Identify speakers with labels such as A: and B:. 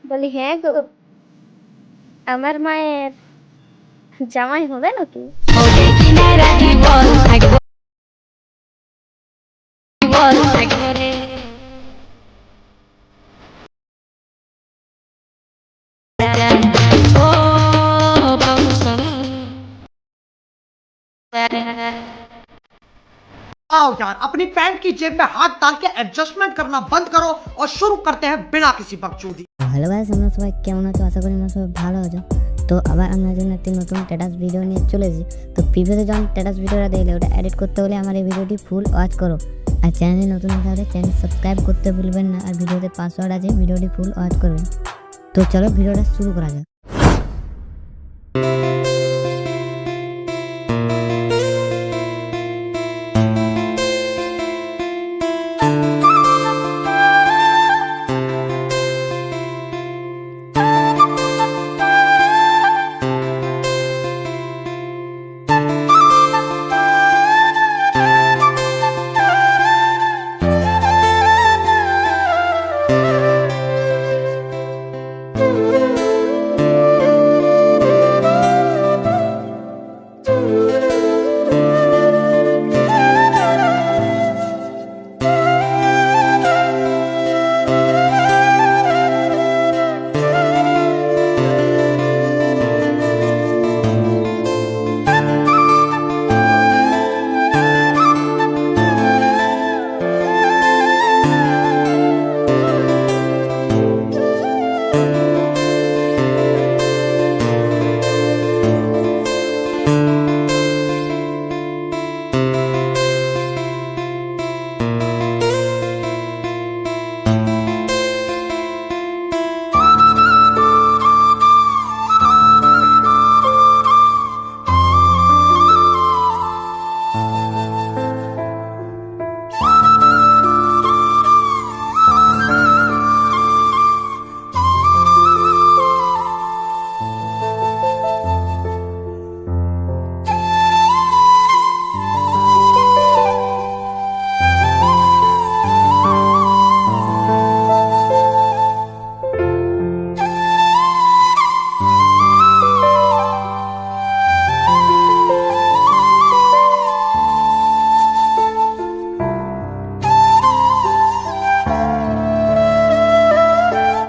A: বলি হ্যাঁ গো, আমার মায়ের জামাই হবে নাকি?
B: आओ यार, अपनी पैंट की जेब में हाथ डाल के एडजस्टमेंट करना बंद करो और शुरू करते हैं बिना किसी बकचोदी।
C: হ্যালো গাইস, আমরা সবাই কেমন আছো? আশা করি আমরা সবাই ভালো আছো। তো আবার আপনার জন্য একটি নতুন স্ট্যাটাস ভিডিও নিয়ে চলে এসেছি। তো প্রিভিয়াসে যখন স্ট্যাটাস ভিডিওটা দেখলে ওটা এডিট করতে হলে আমার এই ভিডিওটি ফুল ওয়াচ করো। আর চ্যানেলে নতুন হলে চ্যানেল সাবস্ক্রাইব করতে ভুলবেন না। আর ভিডিওতে পাসওয়ার্ড আছে, ভিডিওটি ফুল ওয়াচ করবেন। তো চলো ভিডিওটা শুরু করা যাক।